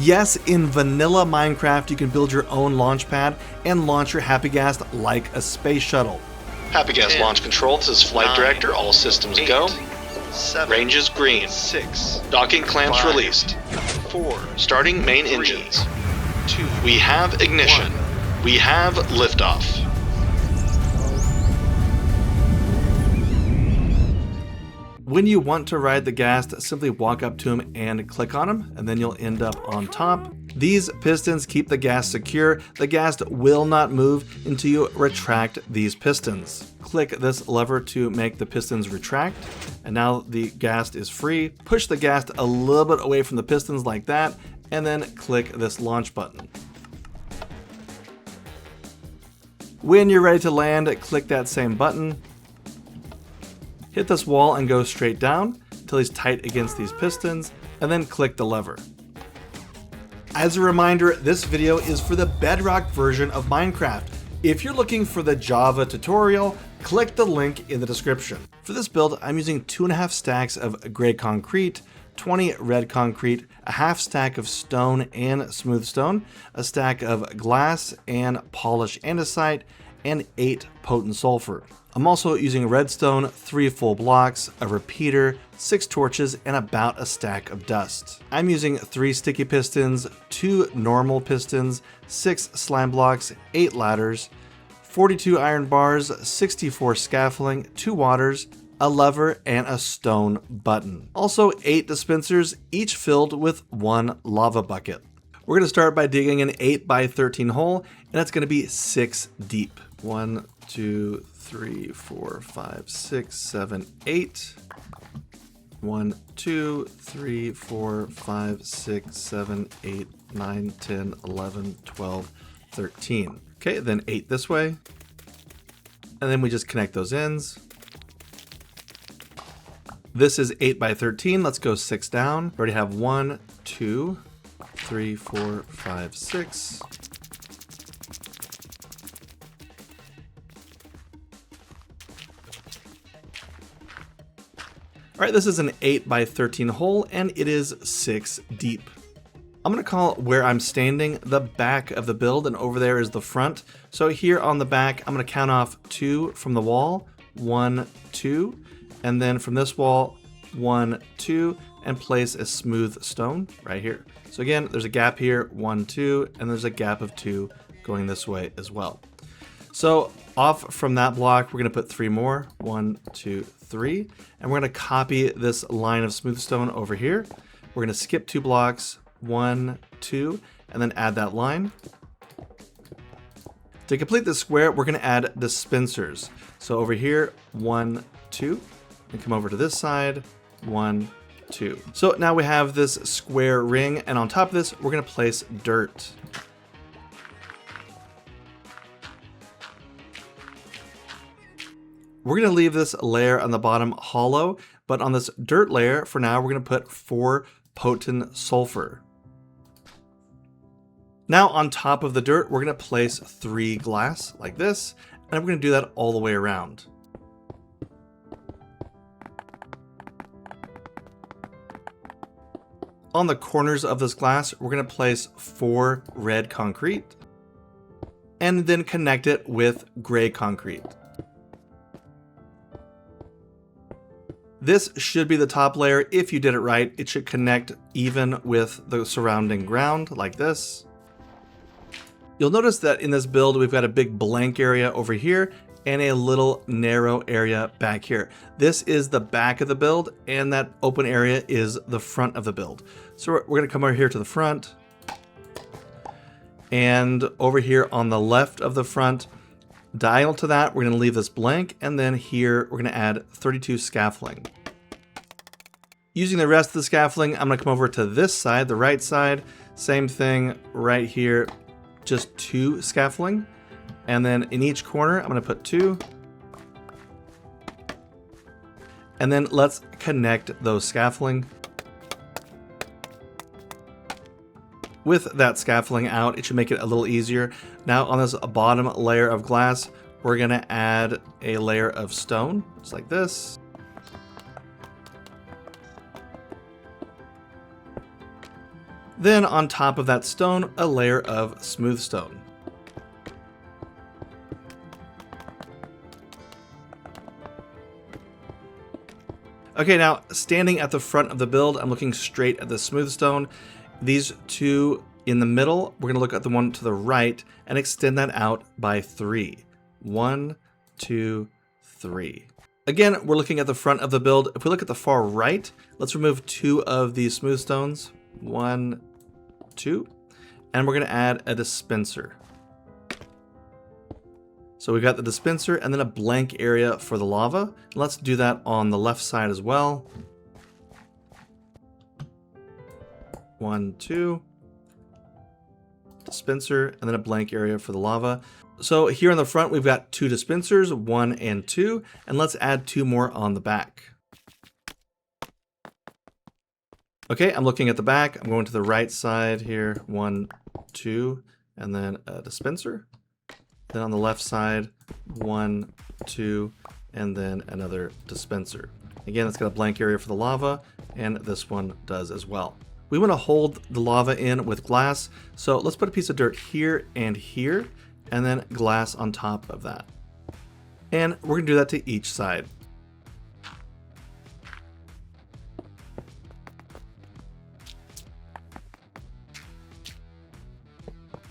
Yes, in vanilla Minecraft, you can build your own launch pad and launch your Happy Ghast like a space shuttle. Happy Ghast launch control. This is flight director. All systems go. 7, Range is green. 6, Docking clamps 5, released. 4, Starting main 3, engines. 2. We have ignition. 1. We have liftoff. When you want to ride the Ghast, simply walk up to him and click on him, and then you'll end up on top. These pistons keep the Ghast secure. The Ghast will not move until you retract these pistons. Click this lever to make the pistons retract, and now the Ghast is free. Push the Ghast a little bit away from the pistons like that, and then click this launch button. When you're ready to land, click that same button. Hit this wall and go straight down until he's tight against these pistons, and then click the lever. As a reminder, this video is for the Bedrock version of Minecraft. If you're looking for the Java tutorial, click the link in the description. For this build, I'm using 2.5 stacks of gray concrete, 20 red concrete, a half stack of stone and smooth stone, a stack of glass and polished andesite, and 8 potent sulfur. I'm also using redstone, 3 full blocks, a repeater, 6 torches, and about a stack of dust. I'm using 3 sticky pistons, 2 normal pistons, 6 slime blocks, 8 ladders, 42 iron bars, 64 scaffolding, 2 waters, a lever, and a stone button. Also 8 dispensers, each filled with 1 lava bucket. We're gonna start by digging an 8 by 13 hole, and it's gonna be 6 deep. 1, 2, 3, 4, 5, 6, 7, 8. 1, 2, 3, 4, 5, 6, 7, 8, 9, 10, 11, 12, 13. Okay, then 8 this way. And then we just connect those ends. This is 8 by 13. Let's go 6 down. We already have 1, 2, 3, 4, 5, 6. All right, this is an 8 by 13 hole, and it is 6 deep. I'm gonna call where I'm standing the back of the build, and over there is the front. So here on the back, I'm gonna count off 2 from the wall, 1, 2, and then from this wall, 1, 2, and place a smooth stone right here. So again, there's a gap here, 1, 2, and there's a gap of 2 going this way as well. So off from that block, we're gonna put 3 more, 1, 2, 3, and we're gonna copy this line of smooth stone over here. We're gonna skip 2 blocks, 1, 2, and then add that line. To complete this square, we're gonna add dispensers. So over here, 1, 2, and come over to this side, 1, 2. So now we have this square ring, and on top of this, we're gonna place dirt. We're gonna leave this layer on the bottom hollow, but on this dirt layer, for now, we're gonna put 4 Potent Sulfur. Now on top of the dirt, we're gonna place 3 glass like this, and we're gonna do that all the way around. On the corners of this glass, we're gonna place 4 red concrete, and then connect it with gray concrete. This should be the top layer. If you did it right, it should connect even with the surrounding ground like this. You'll notice that in this build, we've got a big blank area over here and a little narrow area back here. This is the back of the build, and that open area is the front of the build. So we're gonna come over here to the front, and over here on the left of the front, diagonal to that, we're gonna leave this blank, and then here we're gonna add 32 scaffolding. Using the rest of the scaffolding, I'm gonna come over to this side, the right side, same thing right here, just 2 scaffolding. And then in each corner, I'm gonna put 2. And then let's connect those scaffolding. With that scaffolding out, it should make it a little easier. Now on this bottom layer of glass, we're gonna add a layer of stone, just like this. Then on top of that stone, a layer of smooth stone. Okay, now standing at the front of the build, I'm looking straight at the smooth stone. These two in the middle, we're gonna look at the one to the right and extend that out by 3. 1, 2, 3. Again, we're looking at the front of the build. If we look at the far right, let's remove 2 of these smooth stones. 1, 2. And we're gonna add a dispenser. So we've got the dispenser and then a blank area for the lava. Let's do that on the left side as well. 1, 2. Dispenser and then a blank area for the lava. So here on the front, we've got 2 dispensers, 1 and 2, and let's add 2 more on the back. Okay, I'm looking at the back. I'm going to the right side here. 1, 2, and then a dispenser. Then on the left side, 1, 2, and then another dispenser. Again, it's got a blank area for the lava, and this one does as well. We want to hold the lava in with glass, so let's put a piece of dirt here, and then glass on top of that. And we're going to do that to each side.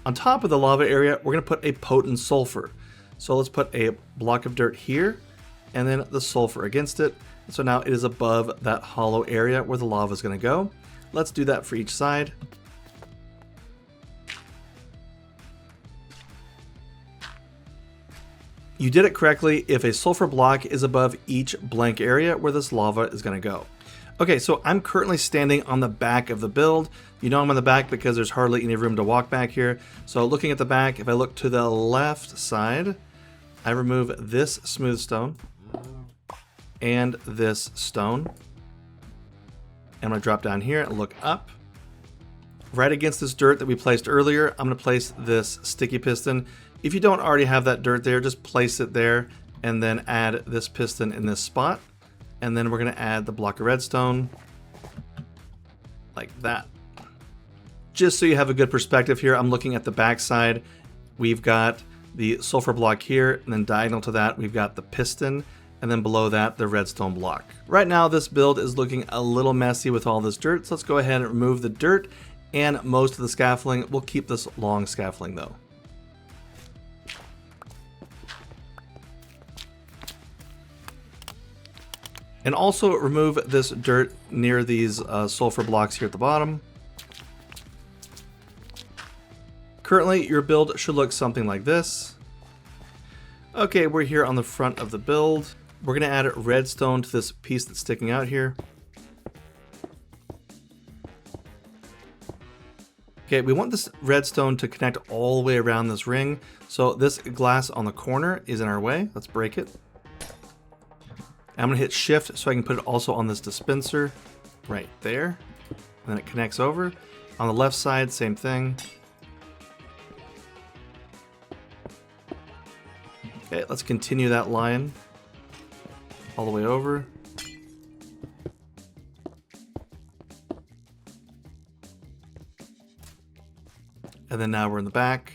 On top of the lava area, we're going to put a potent sulfur. So let's put a block of dirt here and then the sulfur against it. So now it is above that hollow area where the lava is going to go. Let's do that for each side. You did it correctly if a sulfur block is above each blank area where this lava is going to go. Okay, so I'm currently standing on the back of the build. You know I'm on the back because there's hardly any room to walk back here. So looking at the back, if I look to the left side, I remove this smooth stone and this stone. I'm gonna drop down here and look up. Right against this dirt that we placed earlier, I'm gonna place this sticky piston. If you don't already have that dirt there, just place it there and then add this piston in this spot. And then we're going to add the block of redstone like that. Just so you have a good perspective here, I'm looking at the back side. We've got the sulfur block here, and then diagonal to that, we've got the piston, and then below that, the redstone block. Right now, this build is looking a little messy with all this dirt, so let's go ahead and remove the dirt and most of the scaffolding. We'll keep this long scaffolding though. And also remove this dirt near these sulfur blocks here at the bottom. Currently, your build should look something like this. Okay, we're here on the front of the build. We're gonna add redstone to this piece that's sticking out here. Okay, we want this redstone to connect all the way around this ring. So this glass on the corner is in our way. Let's break it. I'm gonna hit shift so I can put it also on this dispenser right there. And then it connects over. On the left side, same thing. Okay, let's continue that line all the way over. And then now we're in the back.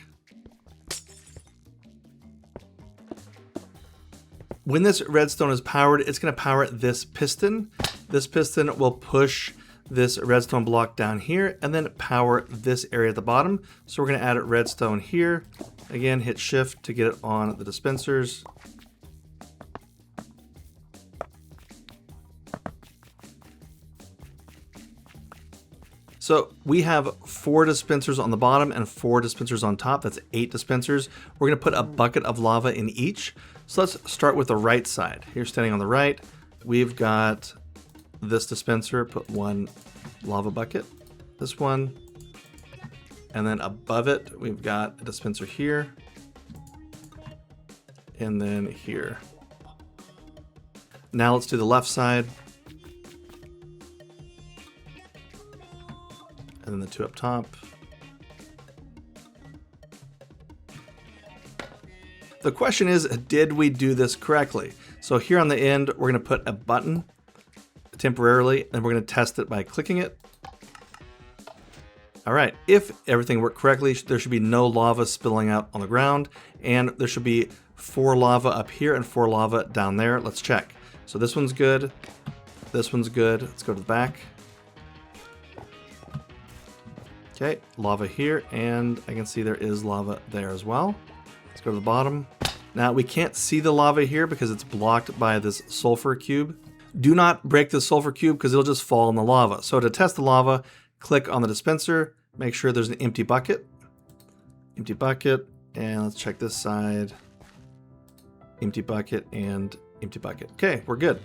When this redstone is powered, it's going to power this piston. This piston will push this redstone block down here and then power this area at the bottom. So we're going to add redstone here. Again, hit shift to get it on the dispensers. So we have 4 dispensers on the bottom and 4 dispensers on top. That's 8 dispensers. We're going to put a bucket of lava in each. So let's start with the right side. Here, standing on the right, we've got this dispenser. Put 1 lava bucket, this one, and then above it, we've got a dispenser here, and then here. Now let's do the left side, and then the 2 up top. The question is, did we do this correctly? So here on the end, we're going to put a button temporarily, and we're going to test it by clicking it. All right, if everything worked correctly, there should be no lava spilling out on the ground, and there should be 4 lava up here and 4 lava down there. Let's check. So this one's good. This one's good. Let's go to the back. Okay, lava here, and I can see there is lava there as well. Let's go to the bottom. Now we can't see the lava here because it's blocked by this sulfur cube. Do not break the sulfur cube because it'll just fall in the lava. So to test the lava, click on the dispenser, make sure there's an empty bucket. Empty bucket, and let's check this side. Empty bucket and empty bucket. Okay, we're good.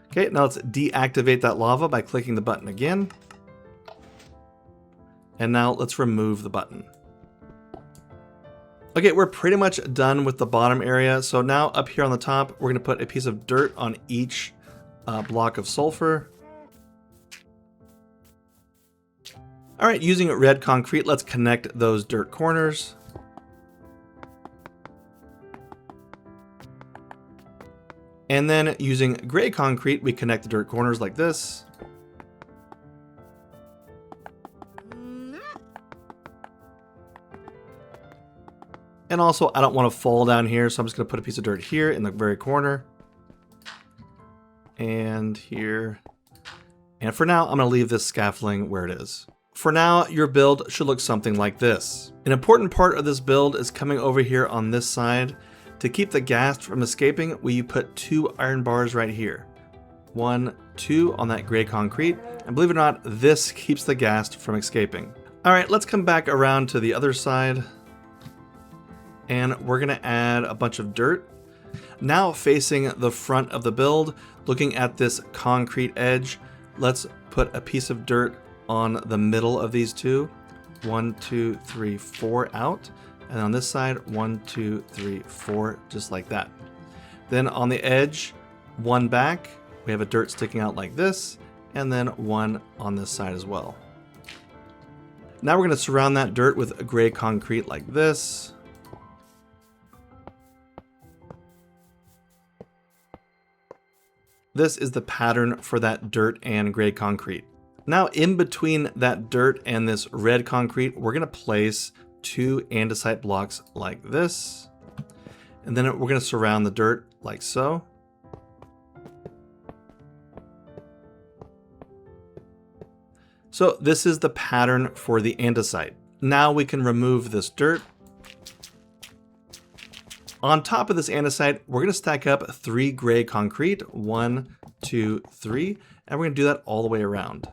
Okay, now let's deactivate that lava by clicking the button again. And now let's remove the button. Okay, we're pretty much done with the bottom area. So now up here on the top, we're gonna put a piece of dirt on each block of sulfur. All right, using red concrete, let's connect those dirt corners. And then using gray concrete, we connect the dirt corners like this. And also, I don't want to fall down here, so I'm just going to put a piece of dirt here in the very corner. And here. And for now, I'm going to leave this scaffolding where it is. For now, your build should look something like this. An important part of this build is coming over here on this side. To keep the ghast from escaping, we put 2 iron bars right here. 1, 2 on that gray concrete. And believe it or not, this keeps the ghast from escaping. All right, let's come back around to the other side. And we're gonna add a bunch of dirt. Now facing the front of the build, looking at this concrete edge, let's put a piece of dirt on the middle of these 2. 1, 2, 3, 4 out. And on this side, 1, 2, 3, 4, just like that. Then on the edge, 1 back, we have a dirt sticking out like this, and then 1 on this side as well. Now we're gonna surround that dirt with a gray concrete like this. This is the pattern for that dirt and gray concrete. Now in between that dirt and this red concrete, we're gonna place 2 andesite blocks like this. And then we're gonna surround the dirt like so. So this is the pattern for the andesite. Now we can remove this dirt. On top of this andesite, we're gonna stack up 3 gray concrete, 1, 2, 3, and we're gonna do that all the way around.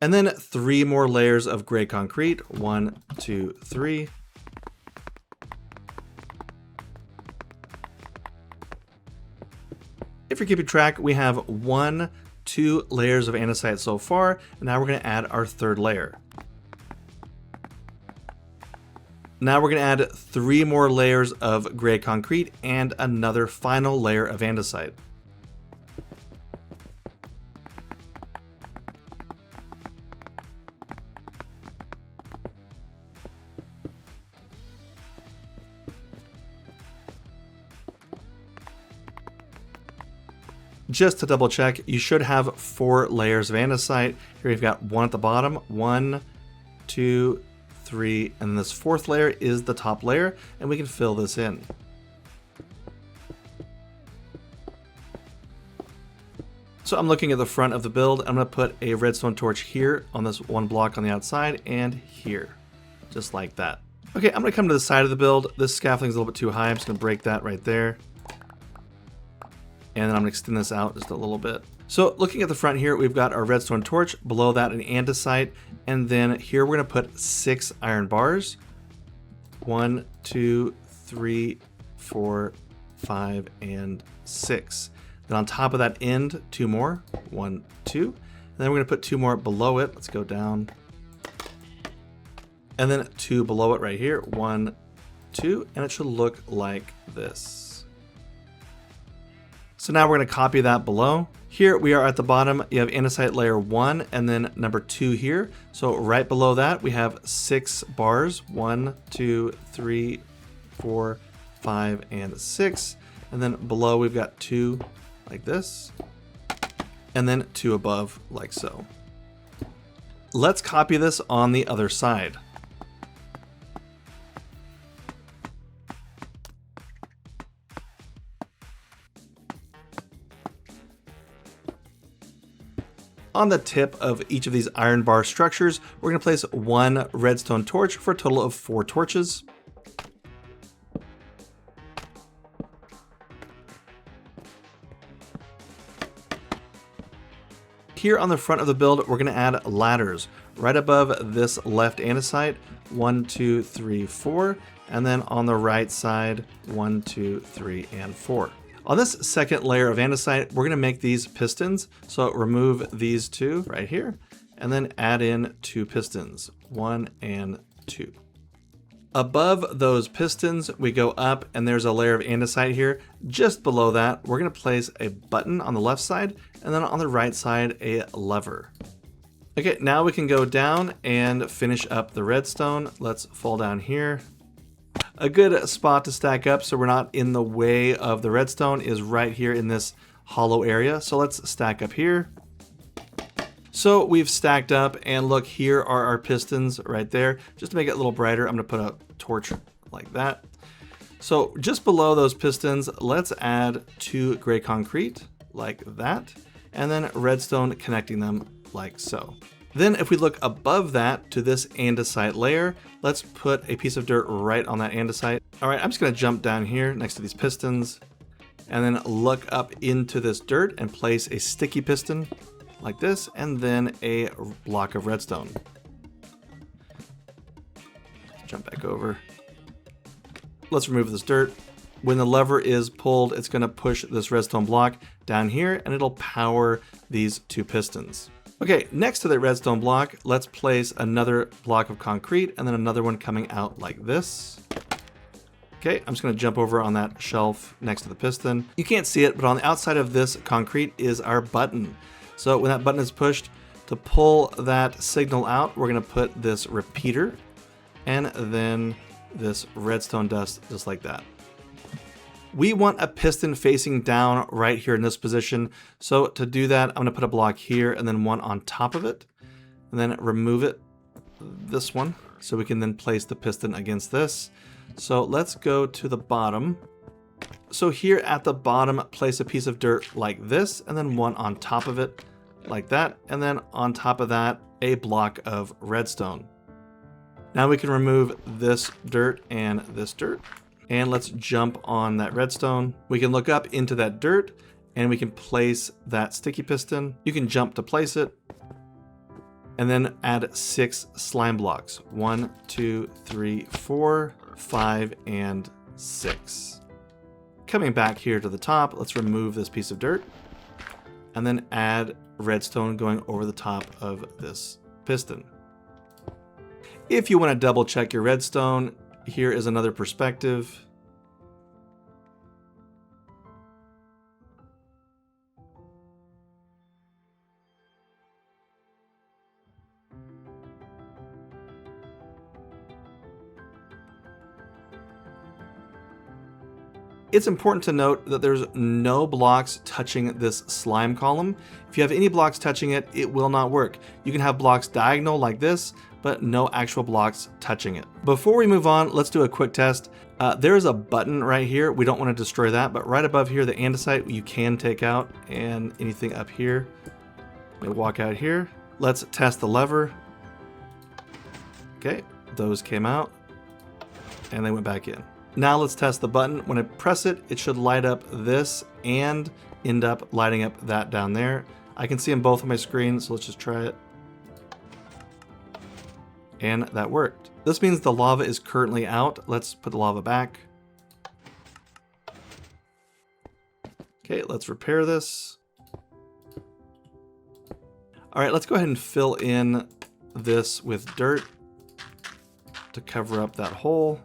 And then 3 more layers of gray concrete, 1, 2, 3. If you're keeping track, we have 1, 2 layers of andesite so far, and now we're going to add our 3rd layer. Now we're going to add 3 more layers of gray concrete and another final layer of andesite. Just to double check, you should have 4 layers of andesite. Here we've got 1 at the bottom, 1, 2, 3, and this 4th layer is the top layer, and we can fill this in. So I'm looking at the front of the build. I'm gonna put a redstone torch here on this 1 block on the outside and here, just like that. Okay, I'm gonna come to the side of the build. This scaffolding is a little bit too high. I'm just gonna break that right there. And then I'm gonna extend this out just a little bit. So looking at the front here, we've got our redstone torch, below that an andesite, and then here we're gonna put 6 iron bars. 1, 2, 3, 4, 5, and 6. Then on top of that end, 2 more, 1, 2. And then we're gonna put 2 more below it. Let's go down. And then 2 below it right here, 1, 2, and it should look like this. So now we're gonna copy that below. Here we are at the bottom. You have andesite layer 1 and then number 2 here. So right below that we have 6 bars. 1, 2, 3, 4, 5, and 6. And then below we've got 2 like this. And then 2 above like so. Let's copy this on the other side. On the tip of each of these iron bar structures, we're going to place 1 redstone torch for a total of 4 torches. Here on the front of the build, we're going to add ladders right above this left andesite. 1, 2, 3, 4. And then on the right side, 1, 2, 3, and 4. On this second layer of andesite, we're going to make these pistons. So remove these 2 right here, and then add in 2 pistons, 1 and 2. Above those pistons, we go up and there's a layer of andesite here. Just below that, we're going to place a button on the left side, and then on the right side, a lever. Okay, now we can go down and finish up the redstone. Let's fall down here. A good spot to stack up so we're not in the way of the redstone is right here in this hollow area. So let's stack up here. So we've stacked up, and look, here are our pistons right there. Just to make it a little brighter, I'm gonna put a torch like that. So just below those pistons, let's add 2 gray concrete like that, and then redstone connecting them like so. Then if we look above that to this andesite layer, let's put a piece of dirt right on that andesite. All right, I'm just gonna jump down here next to these pistons and then look up into this dirt and place a sticky piston like this, and then a block of redstone. Jump back over. Let's remove this dirt. When the lever is pulled, it's gonna push this redstone block down here and it'll power these 2 pistons. Okay, next to the redstone block, let's place another block of concrete and then another one coming out like this. Okay, I'm just gonna jump over on that shelf next to the piston. You can't see it, but on the outside of this concrete is our button. So when that button is pushed, to pull that signal out, we're gonna put this repeater and then this redstone dust just like that. We want a piston facing down right here in this position. So to do that, I'm gonna put a block here and then one on top of it, and then remove it, this one, so we can then place the piston against this. So let's go to the bottom. So here at the bottom, place a piece of dirt like this, and then one on top of it like that, and then on top of that, a block of redstone. Now we can remove this dirt and this dirt. And let's jump on that redstone. We can look up into that dirt and we can place that sticky piston. You can jump to place it and then add 6 slime blocks. 1, 2, 3, 4, 5, and 6. Coming back here to the top, let's remove this piece of dirt and then add redstone going over the top of this piston. If you want to double check your redstone, here is another perspective. It's important to note that there's no blocks touching this slime column. If you have any blocks touching it, it will not work. You can have blocks diagonal like this, but no actual blocks touching it. Before we move on, let's do a quick test. There is a button right here. We don't want to destroy that, but right above here, the andesite you can take out, and anything up here. We walk out here. Let's test the lever. Okay, those came out and they went back in. Now let's test the button. When I press it, it should light up this and end up lighting up that down there. I can see them both on my screen, so let's just try it. And that worked. This means the lava is currently out. Let's put the lava back. Okay, let's repair this. All right, let's go ahead and fill in this with dirt to cover up that hole.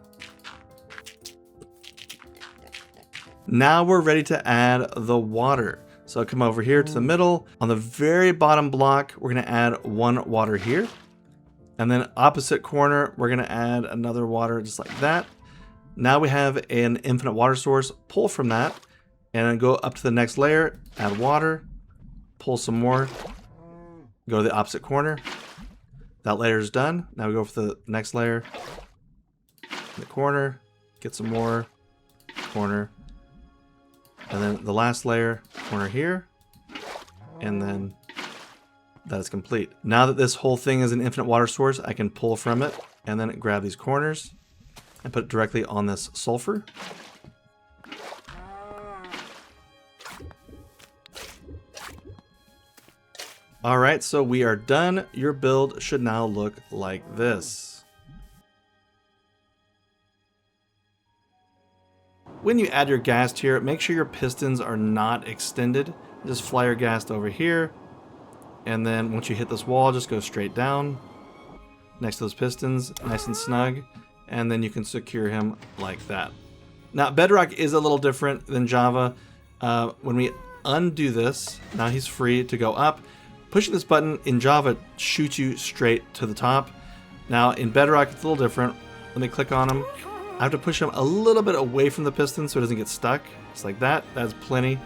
Now we're ready to add the water. So come over here to the middle. On the very bottom block, we're gonna add 1 water here. And then opposite corner, we're gonna add another water just like that. Now we have an infinite water source. Pull from that and then go up to the next layer, add water, pull some more, go to the opposite corner. That layer is done. Now we go for the next layer, in the corner, get some more, corner, and then the last layer, corner here, and then that is complete. Now that this whole thing is an infinite water source, I can pull from it and then grab these corners and put it directly on this sulfur. Alright, so we are done. Your build should now look like this. When you add your ghast here, make sure your pistons are not extended. Just fly your ghast over here, and then once you hit this wall, just go straight down next to those pistons, nice and snug, and then you can secure him like that. Now, Bedrock is a little different than Java. When we undo this, now he's free to go up. Pushing this button in Java shoots you straight to the top. Now in Bedrock it's a little different. Let me click on him. I have to push him a little bit away from the piston so it doesn't get stuck. Just like that. That's plenty.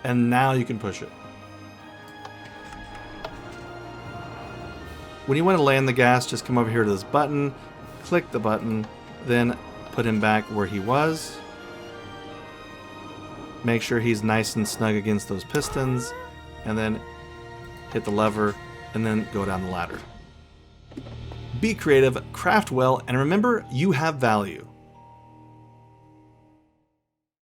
And now you can push it. When you want to land the gas, just come over here to this button, click the button, then put him back where he was. Make sure he's nice and snug against those pistons, and then hit the lever, and then go down the ladder. Be creative, craft well, and remember, you have value.